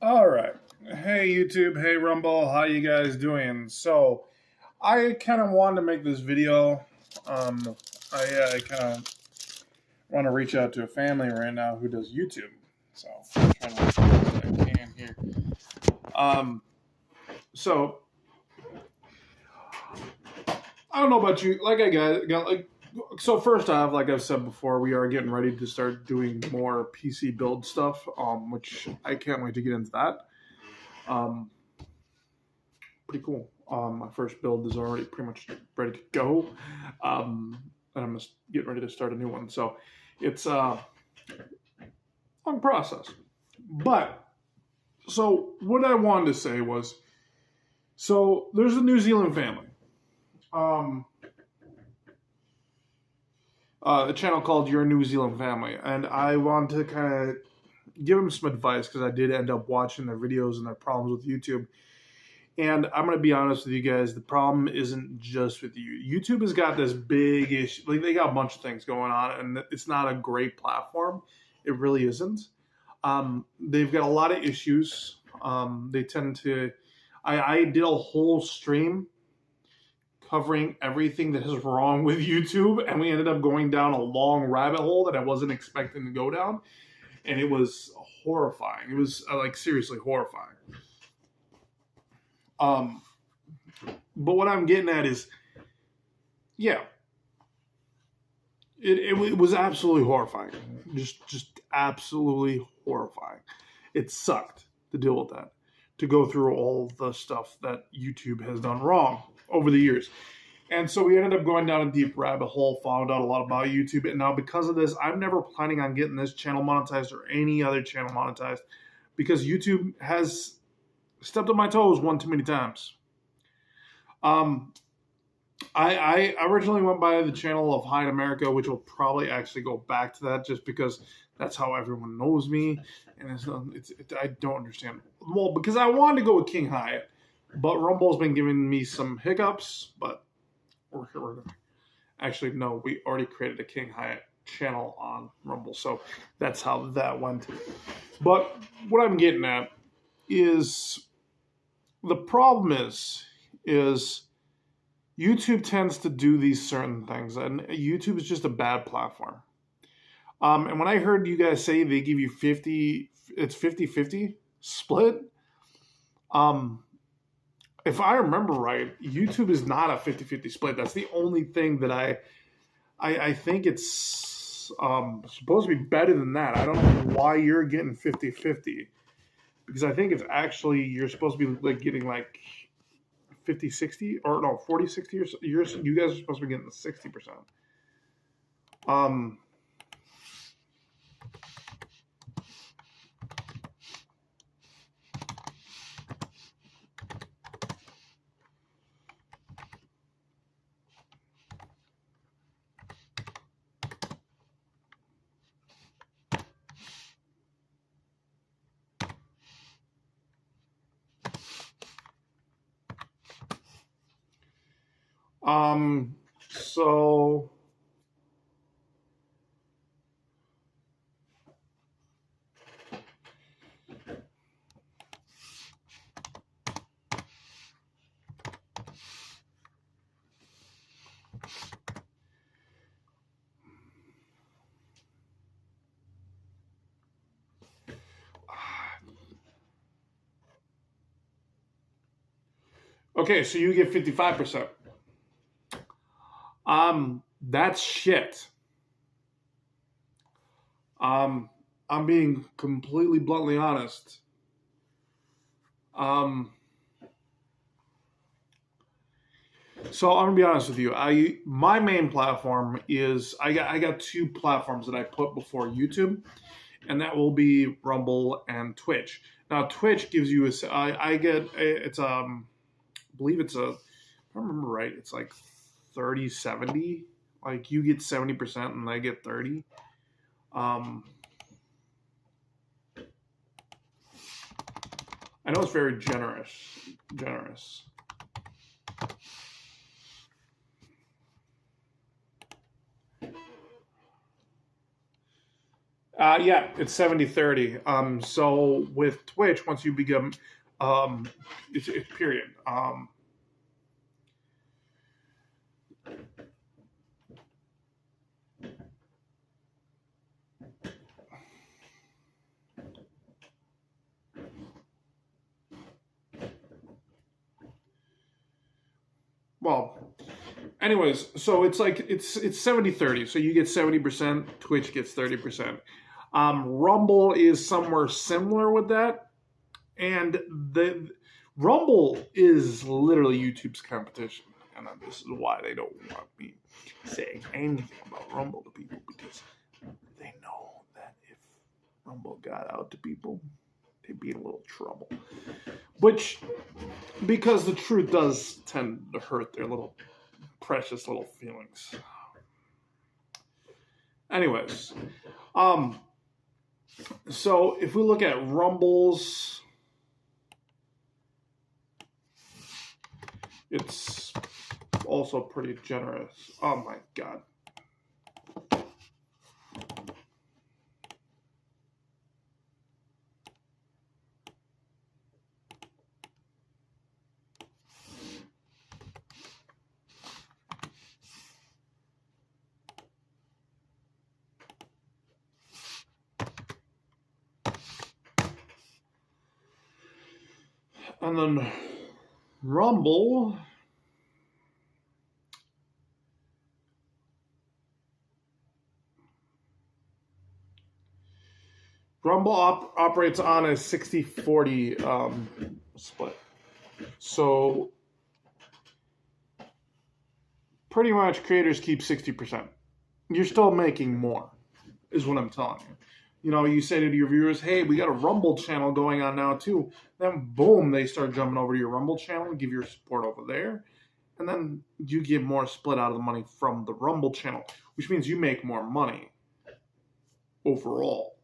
All right. Hey YouTube, hey Rumble, how you guys doing? So, I kind of wanted to make this video. I kind of want to reach out to a family right now who does YouTube. So, I'm trying to do what I can here. Um, so I don't know about you. Like I got like. So first off, like I've said before, we are getting ready to start doing more PC build stuff, which I can't wait to get into that. Um, Pretty cool. My first build is already pretty much ready to go, and I'm just getting ready to start a new one. So it's a long process. But so what I wanted to say was, so there's a New Zealand family, um, a channel called Your New Zealand Family, and I wanted to kind of give them some advice because I did end up watching their videos and their problems with YouTube. And I'm going to be honest with you guys, the problem isn't just with you. YouTube has got this big issue. Like, they got a bunch of things going on, and it's not a great platform. It really isn't. They've got a lot of issues. They tend to... I did a whole stream covering everything that is wrong with YouTube, and we ended up going down a long rabbit hole that I wasn't expecting to go down. And it was horrifying. It was, like, seriously horrifying. But what I'm getting at is, yeah, it was absolutely horrifying. Just absolutely horrifying. It sucked to deal with that, to go through all the stuff that YouTube has done wrong over the years. And so we ended up going down a deep rabbit hole, found out a lot about YouTube. And now because of this, I'm never planning on getting this channel monetized or any other channel monetized because YouTube has stepped on my toes one too many times. I originally went by the channel of Hide America, which will probably actually go back to that just because that's how everyone knows me. And I don't understand. Well, because I wanted to go with King Hyatt, but Rumble's been giving me some hiccups. But actually, no, we already created a King Hyatt channel on Rumble, so that's how that went. But what I'm getting at is the problem is YouTube tends to do these certain things, and YouTube is just a bad platform. And when I heard you guys say they give you 50, it's 50-50 split. If I remember right, YouTube is not a 50-50 split. That's the only thing that I think it's supposed to be better than that. I don't know why you're getting 50-50. Because I think it's actually, you're supposed to be like getting like 50-60 or no 40-60 or so. You guys are supposed to be getting the 60%. So okay, so you get 55%. That's shit. I'm being completely bluntly honest. So I'm gonna be honest with you. My main platform is I got two platforms that I put before YouTube, and that will be Rumble and Twitch. Now Twitch gives you I get it's I believe it's a, if I remember right, it's like 30-70. Like you get 70% and I get 30. I know it's very generous. Yeah, it's 70-30. So with Twitch, once you become, it's period. Well, anyways, so it's like it's 70-30. So you get 70%, Twitch gets 30%. Rumble is somewhere similar with that. And the Rumble is literally YouTube's competition. And this is why they don't want me saying anything about Rumble to people, because they know that if Rumble got out to people, they'd be in a little trouble. Which, because the truth does tend to hurt their little precious little feelings. Anyways, so if we look at Rumbles, it's also pretty generous. Oh my god. And then Rumble, operates on a 60-40 split. So pretty much creators keep 60%. You're still making more, is what I'm telling you. You know, you say to your viewers, hey, we got a Rumble channel going on now too. Then boom, they start jumping over to your Rumble channel, give your support over there. And then you get more split out of the money from the Rumble channel, which means you make more money overall.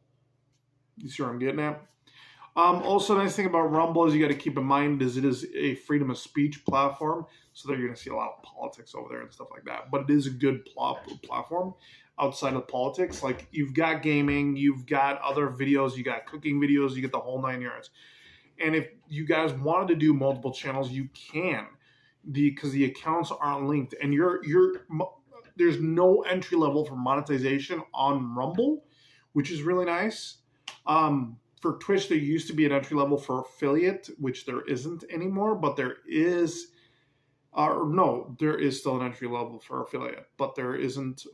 You see what I'm getting at? Also, the nice thing about Rumble is you got to keep in mind is it is a freedom of speech platform, so that you're going to see a lot of politics over there and stuff like that. But it is a good platform outside of politics. Like, you've got gaming, you've got other videos, you got cooking videos, you get the whole 9 yards. And if you guys wanted to do multiple channels, you can, because the accounts aren't linked, and there's no entry level for monetization on Rumble, which is really nice. For Twitch, there used to be an entry level for affiliate, which there isn't anymore, but there is, there is still an entry level for affiliate, but there isn't.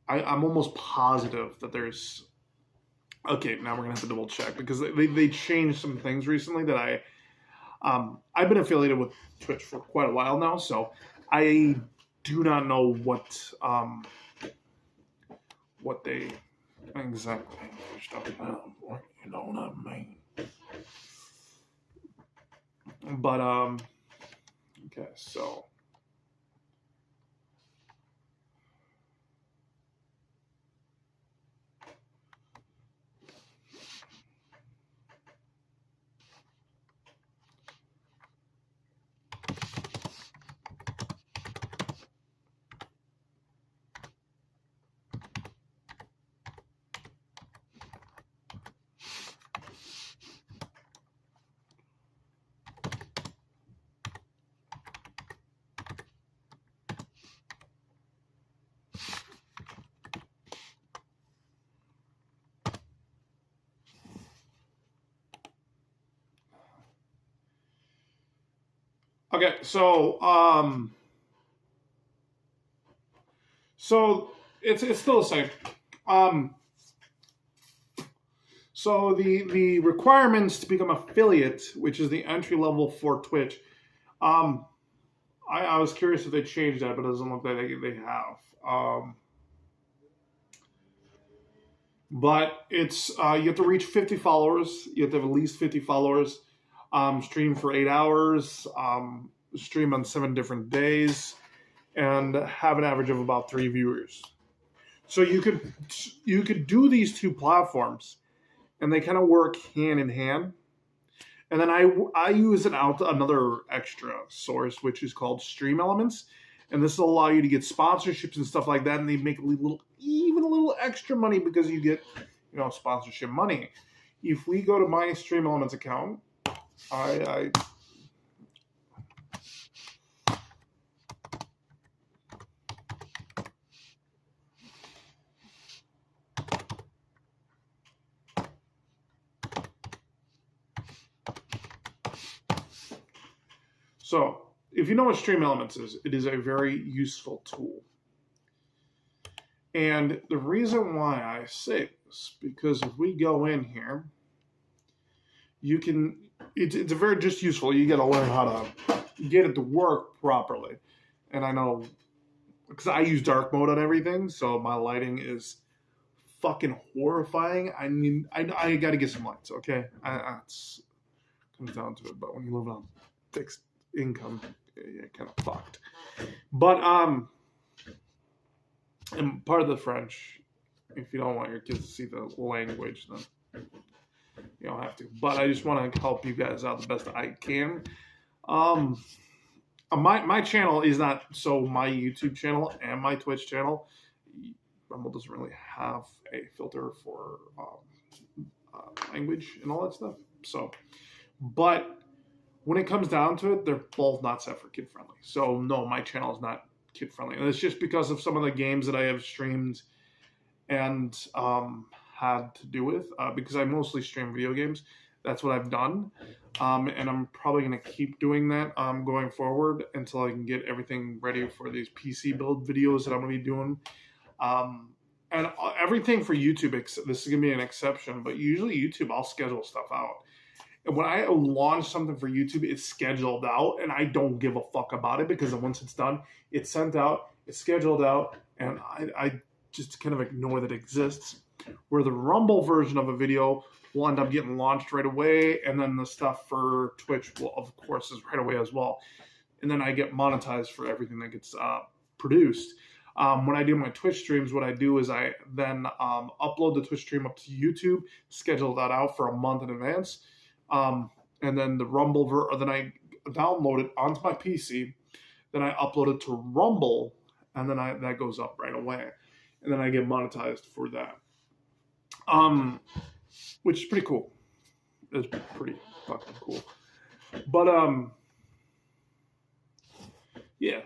I'm almost positive that there's. Okay, now we're gonna have to double check, because they changed some things recently that I've been affiliated with Twitch for quite a while now, so I do not know what they exactly stuff about. You know what I mean? But okay, so. Okay, so it's still the same. So the requirements to become affiliate, which is the entry level for Twitch, I was curious if they changed that, but it doesn't look like they have. But it's you have to reach 50 followers. You have to have at least 50 followers. Stream for 8 hours. Stream on 7 different days, and have an average of about 3 viewers. So you could do these two platforms, and they kind of work hand in hand. And then I use another extra source, which is called Stream Elements, And this will allow you to get sponsorships and stuff like that, and they make even a little extra money because you get, sponsorship money. If we go to my Stream Elements account, I So, if you know what Stream Elements is, it is a very useful tool. And the reason why I say this, because if we go in here, you can, it's a very just useful. You got to learn how to get it to work properly. And I know, because I use dark mode on everything, so my lighting is fucking horrifying. I mean, I got to get some lights, okay? It comes down to it. But when you live on fixed income, yeah, kind of fucked. But and part of the French, if you don't want your kids to see the language, then you don't have to. But I just want to help you guys out the best I can. My channel is not, so my YouTube channel and my Twitch channel, Rumble doesn't really have a filter for language and all that stuff. So, but when it comes down to it, they're both not set for kid friendly. So no, my channel is not kid friendly, and it's just because of some of the games that I have streamed and had to do with, because I mostly stream video games. That's what I've done, and I'm probably going to keep doing that going forward until I can get everything ready for these PC build videos that I'm going to be doing. And everything for YouTube, this is going to be an exception, but usually YouTube, I'll schedule stuff out. And when I launch something for YouTube, it's scheduled out, and I don't give a fuck about it, because once it's done, it's sent out, it's scheduled out, and I just kind of ignore that it exists. Where the Rumble version of a video will end up getting launched right away, and then the stuff for Twitch will, of course, is right away as well. And then I get monetized for everything that gets produced. When I do my Twitch streams, what I do is I then upload the Twitch stream up to YouTube, schedule that out for a month in advance. And then the Rumble, then I download it onto my PC, then I upload it to Rumble, and then that goes up right away, and then I get monetized for that, which is pretty cool. It's pretty fucking cool. But yeah.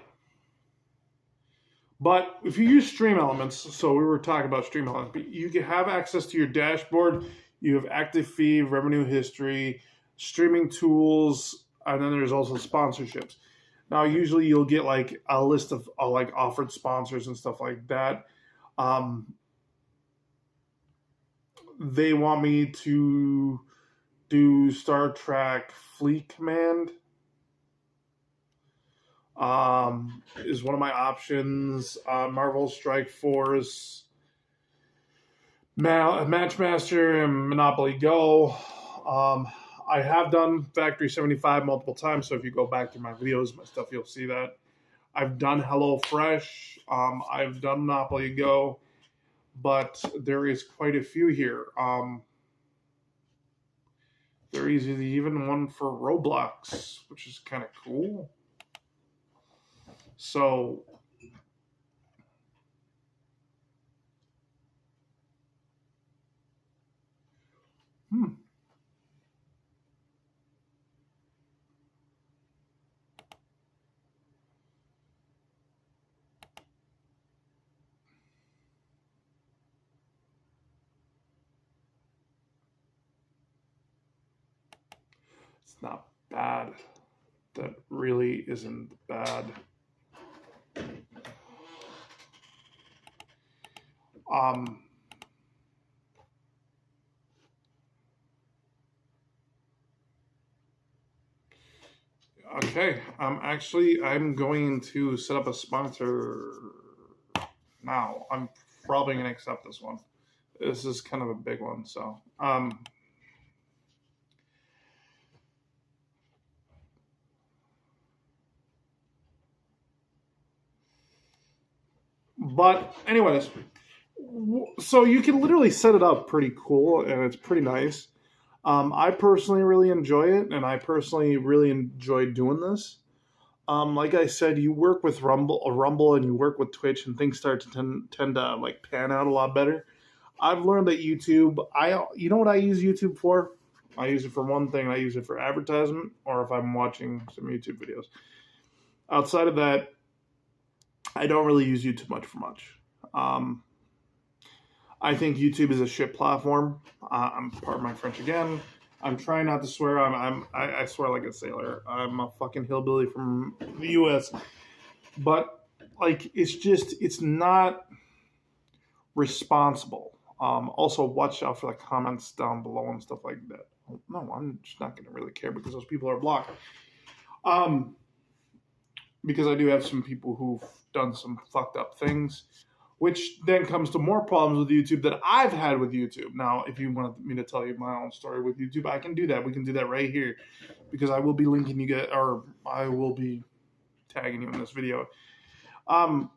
But if you use Stream Elements, so we were talking about Stream Elements, but you can have access to your dashboard. You have active feed, revenue history, streaming tools, and then there's also sponsorships. Now, usually you'll get like a list of like offered sponsors and stuff like that. They want me to do Star Trek Fleet Command. Is one of my options. Marvel Strike Force, Matchmaster, and Monopoly Go. I have done Factory 75 multiple times, so if you go back through my videos, my stuff, you'll see that. I've done HelloFresh. I've done Monopoly Go, but there is quite a few here. There is even one for Roblox, which is kind of cool. So, it's not bad. That really isn't bad. Okay, I'm going to set up a sponsor now. I'm probably going to accept this one. This is kind of a big one, so. But anyways, so you can literally set it up pretty cool, and it's pretty nice. I personally really enjoy it, and I personally really enjoy doing this. Like I said, you work with Rumble, and you work with Twitch, and things start to tend to like pan out a lot better. I've learned that YouTube, you know what I use YouTube for? I use it for one thing. I use it for advertisement, or if I'm watching some YouTube videos. Outside of that, I don't really use YouTube much for much. Um, I think YouTube is a shit platform. I'm part of my French again. I'm trying not to swear. I swear like a sailor. I'm a fucking hillbilly from the U.S. But like, it's not responsible. Also, watch out for the comments down below and stuff like that. No, I'm just not going to really care because those people are blocked. Because I do have some people who've done some fucked up things, which then comes to more problems with YouTube that I've had with YouTube. Now, if you want me to tell you my own story with YouTube, I can do that. We can do that right here because I will be linking you guys, or I will be tagging you in this video. I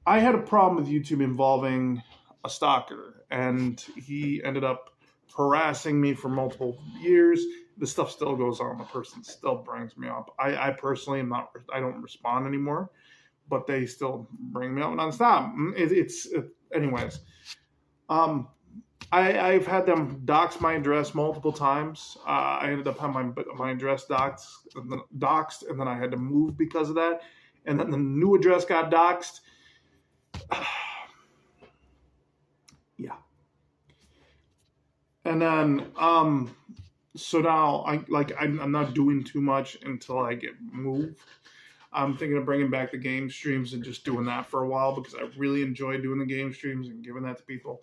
had a problem with YouTube involving a stalker, and he ended up harassing me for multiple years. The stuff still goes on. The person still brings me up. I personally am not. I don't respond anymore, but they still bring me up nonstop. Anyways. I've had them dox my address multiple times. I ended up having my address doxed, and then I had to move because of that. And then the new address got doxed. Yeah. And then so now I'm not doing too much until I get moved. I'm thinking of bringing back the game streams and just doing that for a while because I really enjoy doing the game streams and giving that to people.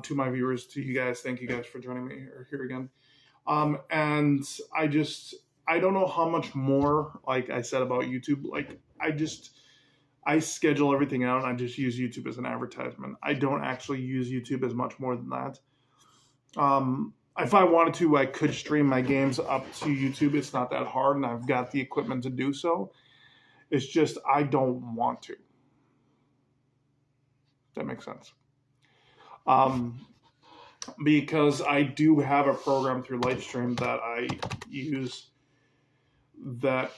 To my viewers, to you guys, thank you guys for joining me here again. And I don't know how much more, like I said about YouTube, like I schedule everything out and I just use YouTube as an advertisement. I don't actually use YouTube as much more than that. If I wanted to, I could stream my games up to YouTube. It's not that hard, and I've got the equipment to do so. It's just I don't want to. That makes sense. Because I do have a program through Lightstream that I use that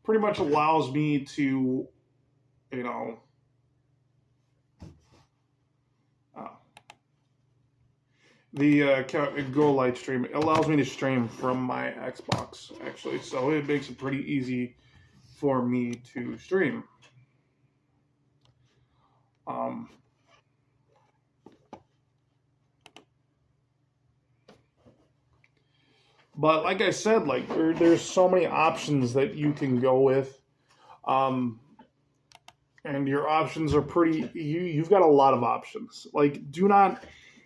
pretty much allows me to, you know, the Go Lightstream, it allows me to stream from my Xbox, actually. So it makes it pretty easy for me to stream. But like I said, like there's so many options that you can go with. And your options are you've got a lot of options. Like, do not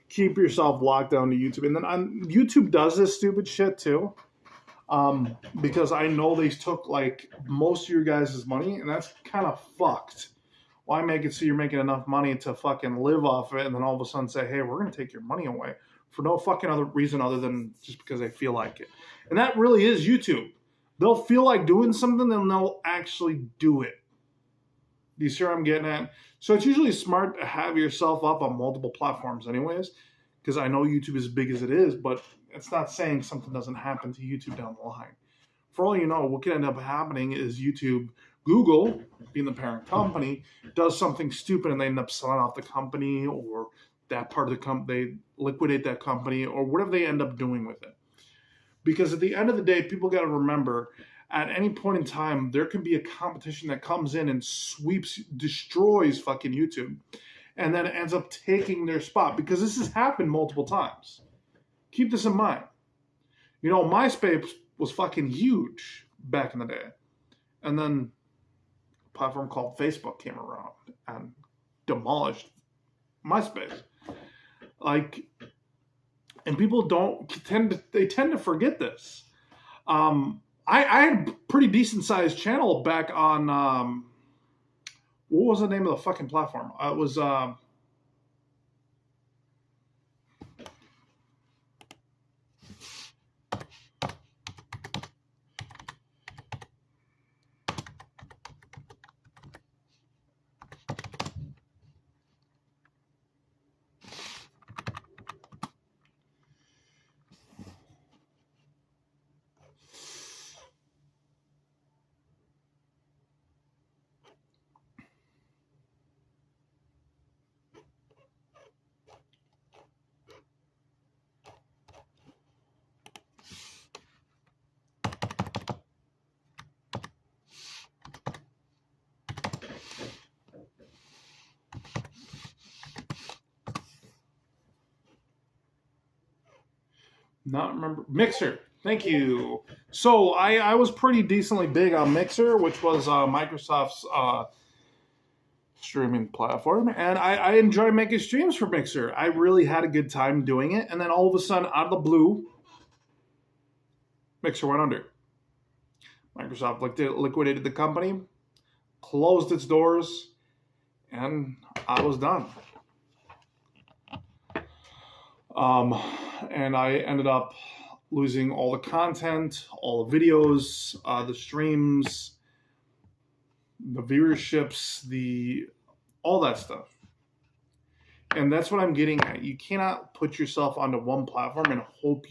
keep yourself locked down to YouTube. And then YouTube does this stupid shit too. Because I know they took like most of your guys' money, and that's kind of fucked. Why make it so you're making enough money to fucking live off it, and then all of a sudden say, hey, we're going to take your money away for no fucking other reason other than just because they feel like it. And that really is YouTube. They'll feel like doing something, then they'll actually do it. Do you see what I'm getting at? So it's usually smart to have yourself up on multiple platforms anyways, because I know YouTube is as big as it is, but it's not saying something doesn't happen to YouTube down the line. For all you know, what could end up happening is Google, being the parent company, does something stupid and they end up selling off the company, or that part of the company, they liquidate that company, or whatever they end up doing with it. Because at the end of the day, people got to remember, at any point in time, there can be a competition that comes in and destroys fucking YouTube, and then it ends up taking their spot, because this has happened multiple times. Keep this in mind. You know, MySpace was fucking huge back in the day. And then a platform called Facebook came around and demolished MySpace. Like, and people tend to forget this. I had a pretty decent sized channel back on, what was the name of the fucking platform? It was, not remember. Mixer. Thank you. So I was pretty decently big on Mixer, which was Microsoft's streaming platform, and I enjoy making streams for Mixer. I really had a good time doing it, and then all of a sudden, out of the blue, Mixer went under. Microsoft liquidated the company, closed its doors, and I was done. And I ended up losing all the content, all the videos, the streams, the viewerships, all that stuff. And that's what I'm getting at. You cannot put yourself onto one platform and hope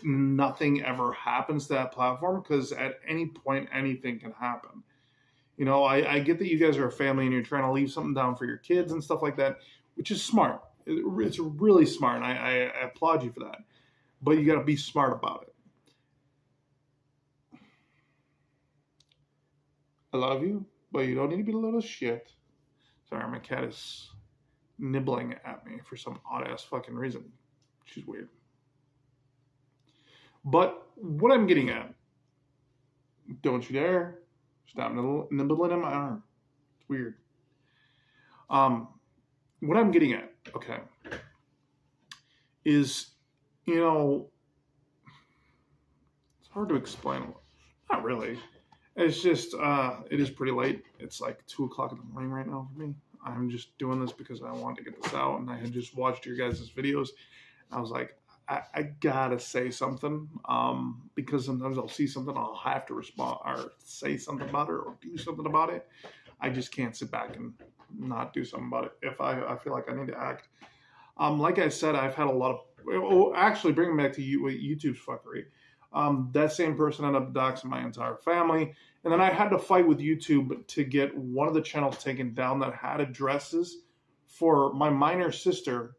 nothing ever happens to that platform, because at any point anything can happen. You know, I get that you guys are a family and you're trying to leave something down for your kids and stuff like that, which is smart. It's really smart, and I applaud you for that. But you got to be smart about it. I love you, but you don't need to be a little shit. Sorry, my cat is nibbling at me for some odd-ass fucking reason. She's weird. But what I'm getting at, don't you dare stop nibbling in my arm. It's weird. What I'm getting at, okay, is, you know, it's hard to explain. Not really. It's just, it is pretty late. It's like 2 o'clock in the morning right now for me. I'm just doing this because I wanted to get this out, and I had just watched your guys' videos. I was like, I gotta say something, because sometimes I'll see something, I'll have to respond or say something about it or do something about it. I just can't sit back and not do something about it if I feel like I need to act. Like I said, I've had a lot of, actually bringing back to YouTube's fuckery. That same person ended up doxing my entire family. And then I had to fight with YouTube to get one of the channels taken down that had addresses for my minor sister,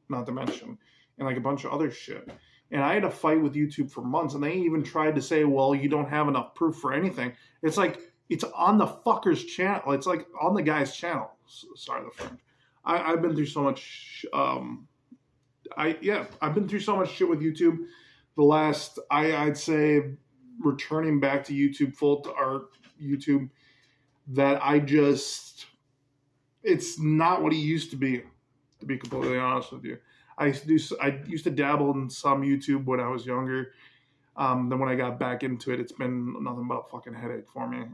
not to mention, and like a bunch of other shit. And I had to fight with YouTube for months, and they even tried to say, well, you don't have enough proof for anything. It's like, it's on the fucker's channel. It's like on the guy's channel. Sorry, the French. I've been through so much, I've been through so much shit with YouTube. The last, I'd say, returning back to YouTube, YouTube, that it's not what it used to be completely honest with you. I used to dabble in some YouTube when I was younger. Then when I got back into it, it's been nothing but a fucking headache for me.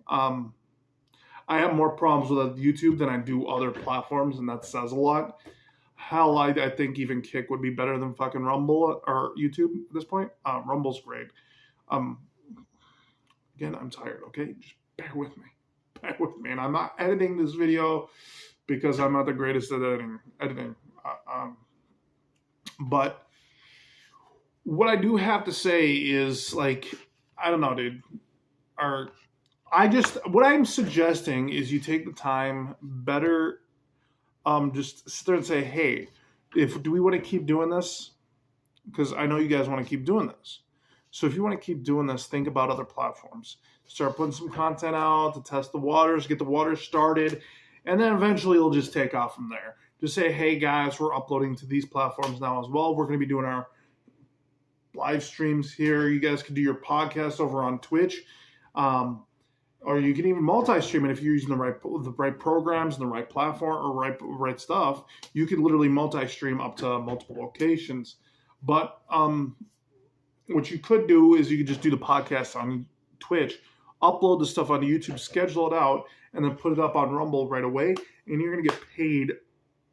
I have more problems with YouTube than I do other platforms, and that says a lot. Hell, I think even Kick would be better than fucking Rumble or YouTube at this point. Rumble's great. Again, I'm tired, okay? Just bear with me. Bear with me. And I'm not editing this video because I'm not the greatest at editing. But what I do have to say is, like, I don't know, dude. What I'm suggesting is you take the time, better, just sit there and say, hey, do we want to keep doing this? Because I know you guys want to keep doing this. So if you want to keep doing this, think about other platforms. Start putting some content out to test the waters, get the waters started, and then eventually it'll just take off from there. Just say, hey guys, we're uploading to these platforms now as well. We're going to be doing our live streams here. You guys can do your podcast over on Twitch. Or you can even multi-stream it if you're using the right programs and the right platform or right stuff. You can literally multi-stream up to multiple locations. But what you could do is you could just do the podcast on Twitch, upload the stuff onto YouTube, schedule it out, and then put it up on Rumble right away. And you're going to get paid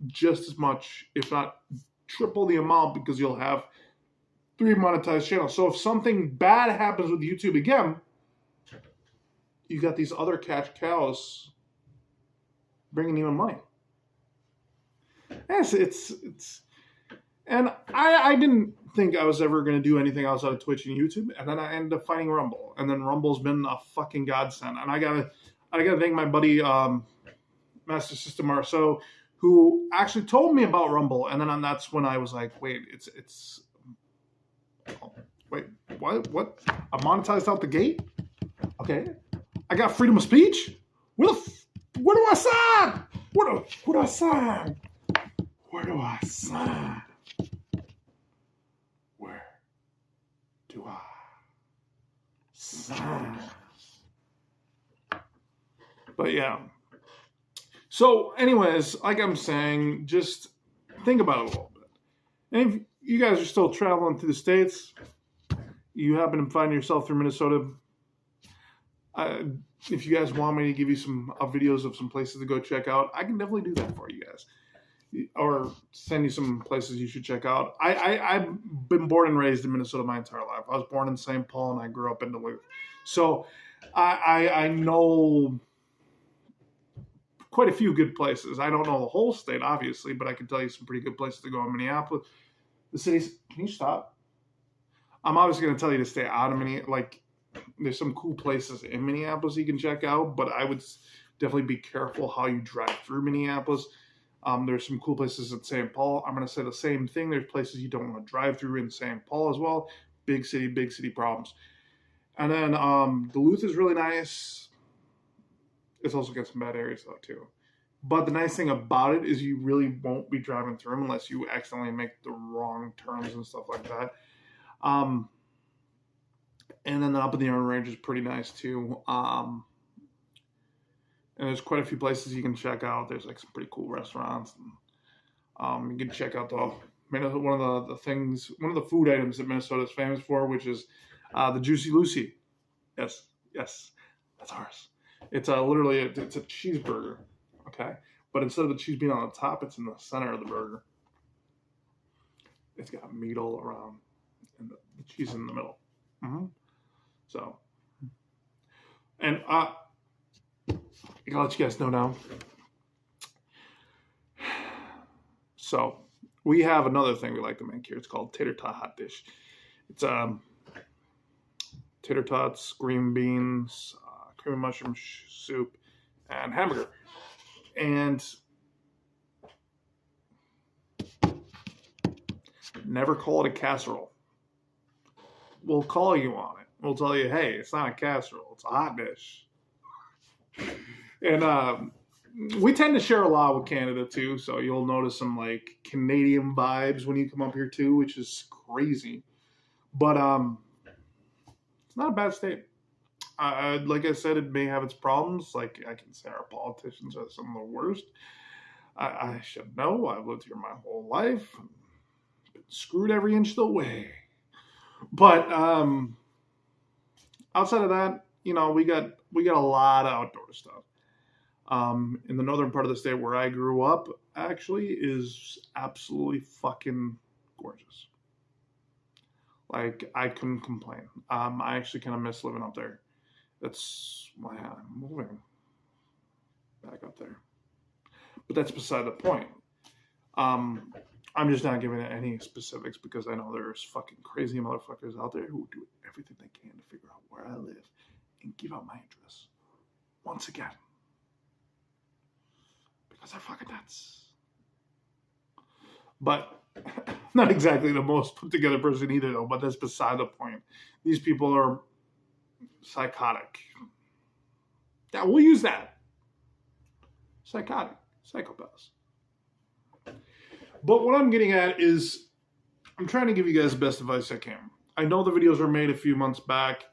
just as much, if not triple the amount, because you'll have 3 monetized channels. So if something bad happens with YouTube again, you got these other cash cows bringing you in money. Yes, and I didn't think I was ever going to do anything outside of Twitch and YouTube, and then I ended up finding Rumble, and then Rumble's been a fucking godsend. And I gotta thank my buddy Master System Marceau, who actually told me about Rumble, and then that's when I was like, wait, wait, what? I'm monetized out the gate? Okay. I got freedom of speech? What do I sign? What do I sign? Where do I sign? Where do I sign? But yeah. So, anyways, like I'm saying, just think about it a little bit. And if you guys are still traveling through the States, you happen to find yourself through Minnesota, if you guys want me to give you some videos of some places to go check out, I can definitely do that for you guys. Or send you some places you should check out. I've been born and raised in Minnesota my entire life. I was born in St. Paul and I grew up in Duluth. So I know quite a few good places. I don't know the whole state, obviously, but I can tell you some pretty good places to go in Minneapolis. The cities, can you stop? I'm obviously going to tell you to stay out of Minneapolis. Like, there's some cool places in Minneapolis you can check out, but I would definitely be careful how you drive through Minneapolis. There's some cool places in St. Paul. I'm going to say the same thing. There's places you don't want to drive through in St. Paul as well. Big city problems. And then Duluth is really nice. It's also got some bad areas though too. But the nice thing about it is you really won't be driving through them unless you accidentally make the wrong turns and stuff like that. And then the up in the Iron Range is pretty nice too. And there's quite a few places you can check out. There's like some pretty cool restaurants. And, you can check out one of the food items that Minnesota is famous for, which is the Juicy Lucy. Yes, that's ours. It's literally it's a cheeseburger, okay? But instead of the cheese being on the top, it's in the center of the burger. It's got meat all around and the cheese in the middle. Mm-hmm. So, and I gotta let you guys know now. So, we have another thing we like to make here. It's called tater tot hot dish. It's tater tots, green beans, cream of mushroom soup, and hamburger. And never call it a casserole. We'll call you on it. We'll tell you, hey, it's not a casserole. It's a hot dish. And we tend to share a lot with Canada, too. So you'll notice some, like, Canadian vibes when you come up here, too, which is crazy. But it's not a bad state. Like I said, it may have its problems. Like, I can say our politicians are some of the worst. I should know. I've lived here my whole life. Been screwed every inch of the way. But outside of that, you know, we got a lot of outdoor stuff. In the northern part of the state where I grew up, actually, is absolutely fucking gorgeous. Like, I couldn't complain. I actually kind of miss living up there. That's why I'm moving back up there. But that's beside the point. I'm just not giving it any specifics because I know there's fucking crazy motherfuckers out there who do everything they can to figure out where I live and give out my address. Once again. Because they're fucking nuts. But not exactly the most put together person either though, but that's beside the point. These people are psychotic. Yeah, we'll use that. Psychotic. Psychopaths. But what I'm getting at is I'm trying to give you guys the best advice I can. I know the videos were made a few months back.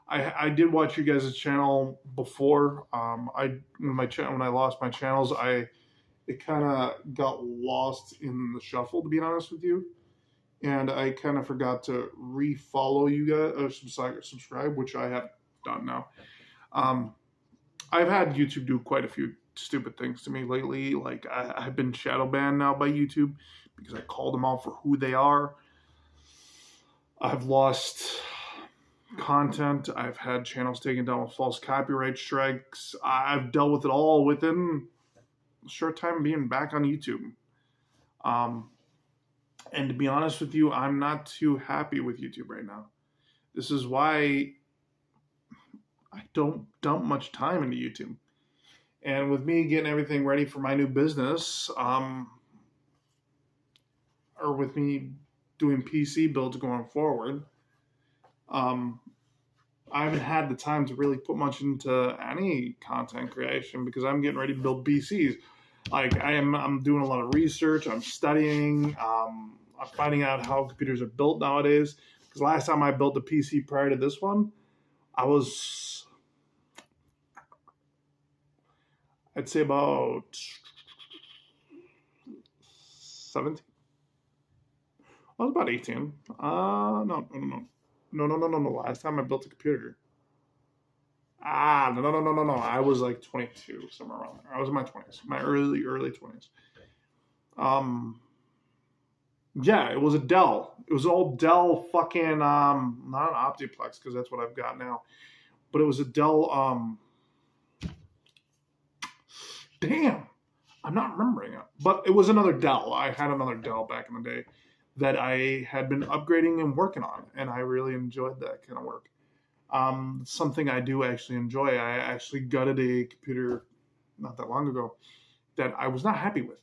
I did watch you guys' channel before. When I lost my channels, it kind of got lost in the shuffle, to be honest with you. And I kind of forgot to re-follow you guys or subscribe, which I have done now. I've had YouTube do quite a few stupid things to me lately. Like I've been shadow banned now by YouTube because I called them out for who they are. I've lost content. I've had channels taken down with false copyright strikes. I've dealt with it all within a short time being back on YouTube. And to be honest with you, I'm not too happy with YouTube right now. This is why I don't dump much time into YouTube. And with me getting everything ready for my new business, or with me doing PC builds going forward, I haven't had the time to really put much into any content creation because I'm getting ready to build PCs. Like I'm doing a lot of research. I'm studying. I'm finding out how computers are built nowadays Because last time I built a PC prior to this one, I'd say about 17. I was about 18. No. Last time I built a computer. No. I was like 22, somewhere around there. I was in my 20s, my early 20s. Yeah, it was a Dell. It was an old Dell fucking, not an Optiplex, because that's what I've got now. But it was a Dell, damn, I'm not remembering it. But it was another Dell. I had another Dell back in the day that I had been upgrading and working on, and I really enjoyed that kind of work. Something I do actually enjoy. I actually gutted a computer not that long ago that I was not happy with.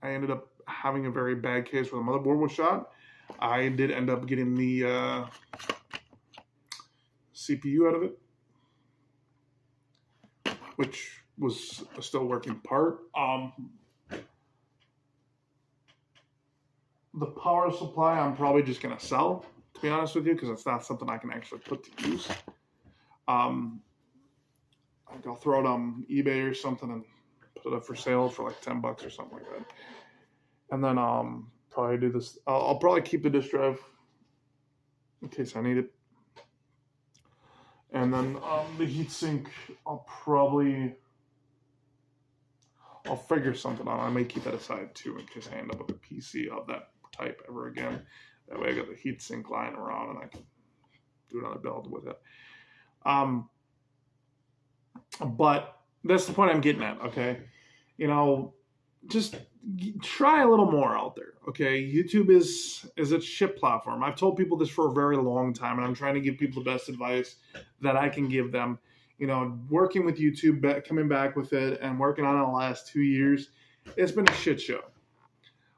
I ended up having a very bad case where the motherboard was shot. I did end up getting the CPU out of it, which was a still working part. The power supply I'm probably just going to sell, to be honest with you, because it's not something I can actually put to use. I'll throw it on eBay or something and put it up for sale for like $10 or something like that. And then probably do this. I'll probably keep the disk drive in case I need it. And then the heatsink, I'll figure something out. I may keep that aside too in case I end up with a PC of that type ever again. That way I got the heatsink lying around and I can do another build with it. But that's the point I'm getting at, okay? You know, just try a little more out there, okay? YouTube is a shit platform. I've told people this for a very long time, and I'm trying to give people the best advice that I can give them. You know, working with YouTube, coming back with it, and working on it the last 2 years, it's been a shit show.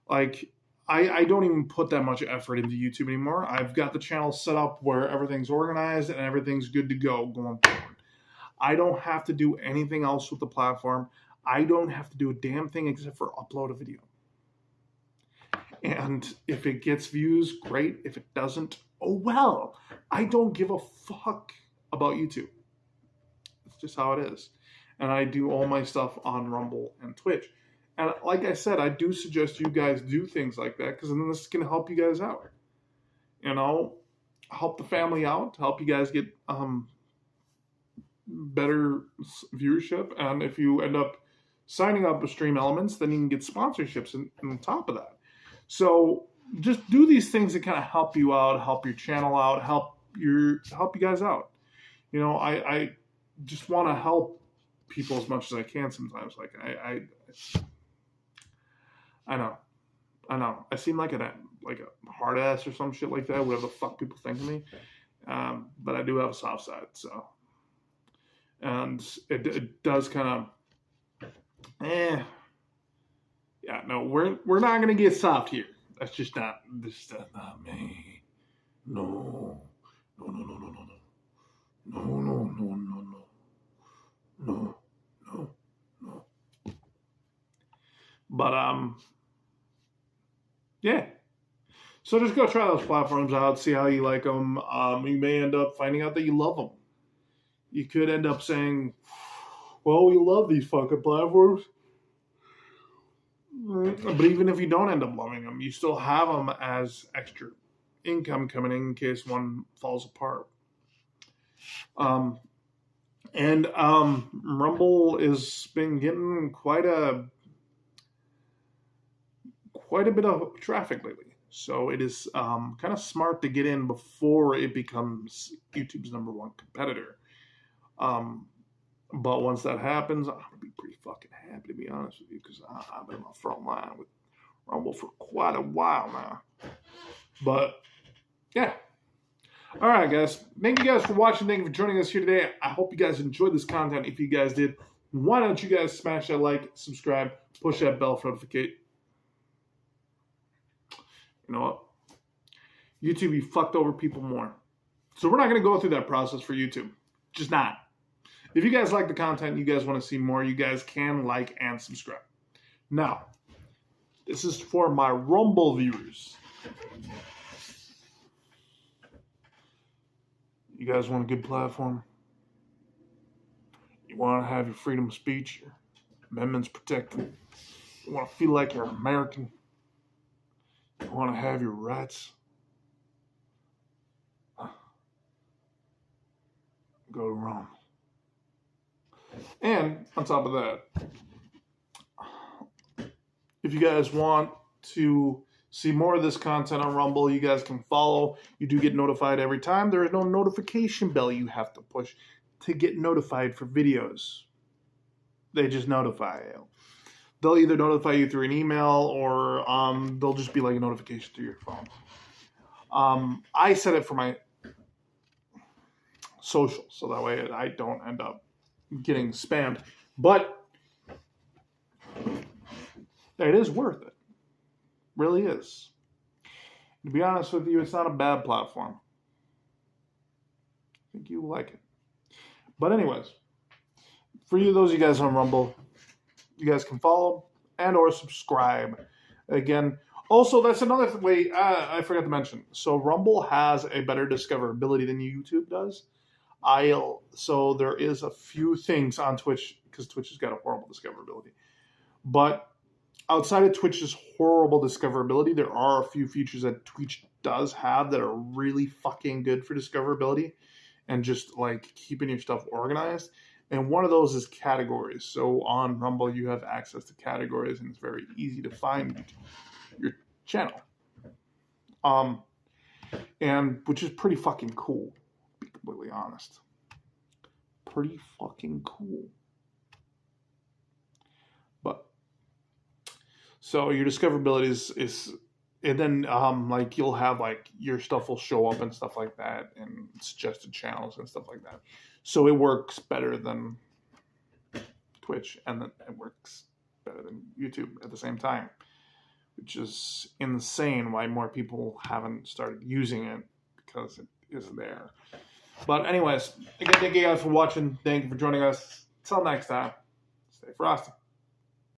Like, I don't even put that much effort into YouTube anymore. I've got the channel set up where everything's organized and everything's good to go going forward. I don't have to do anything else with the platform. I don't have to do a damn thing except for upload a video. And if it gets views, great. If it doesn't, oh well. I don't give a fuck about YouTube. It's just how it is. And I do all my stuff on Rumble and Twitch. And like I said, I do suggest you guys do things like that because then this can help you guys out. You know, help the family out, help you guys get better viewership. And if you end up signing up with Stream Elements, then you can get sponsorships on top of that. So just do these things that kind of help you out, help your channel out, help you guys out. You know, I just want to help people as much as I can sometimes. Like I know. I seem like a hard ass or some shit like that, whatever the fuck people think of me. But I do have a soft side, so. And it does kind of, yeah, no, we're not gonna get soft here. That's just not me. No. But yeah. So just go try those platforms out, see how you like them. You may end up finding out that you love them. You could end up saying, well, we love these fucking platforms. But even if you don't end up loving them, you still have them as extra income coming in case one falls apart. And Rumble has been getting quite a bit of traffic lately. So it is kind of smart to get in before it becomes YouTube's #1 competitor. But once that happens, I'm gonna be pretty fucking happy, to be honest with you, because I've been on the front line with Rumble for quite a while now. But yeah. All right, guys. Thank you guys for watching. Thank you for joining us here today. I hope you guys enjoyed this content. If you guys did, why don't you guys smash that like, subscribe, push that bell for notification. You know what? YouTube, you fucked over people more. So we're not going to go through that process for YouTube. Just not. If you guys like the content, you guys want to see more, you guys can like and subscribe. Now, this is for my Rumble viewers. You guys want a good platform? You want to have your freedom of speech, your amendments protected? You want to feel like you're American? You want to have your rights? Go to Rome. And on top of that, if you guys want to see more of this content on Rumble, you guys can follow. You do get notified every time. There is no notification bell you have to push to get notified for videos. They just notify you. They'll either notify you through an email or they'll just be like a notification through your phone. I set it for my social, so that way I don't end up getting spammed. But it is worth it. Really is. To be honest with you, it's not a bad platform. I think you like it. But anyways, for you, those of you guys on Rumble, you guys can follow and or subscribe. Again, also, that's another way I forgot to mention. So Rumble has a better discoverability than YouTube does. So there is a few things on Twitch, because Twitch has got a horrible discoverability. But outside of Twitch's horrible discoverability, there are a few features that Twitch does have that are really fucking good for discoverability and just like keeping your stuff organized. And one of those is categories. So on Rumble, you have access to categories, and it's very easy to find your channel. And which is pretty fucking cool, to be completely honest. Pretty fucking cool. But so your discoverability is and then like you'll have like your stuff will show up and stuff like that, and suggested channels and stuff like that. So it works better than Twitch, and then it works better than YouTube at the same time, which is insane why more people haven't started using it, because it is there. But anyways, again, thank you guys for watching. Thank you for joining us. Till next time, stay frosty.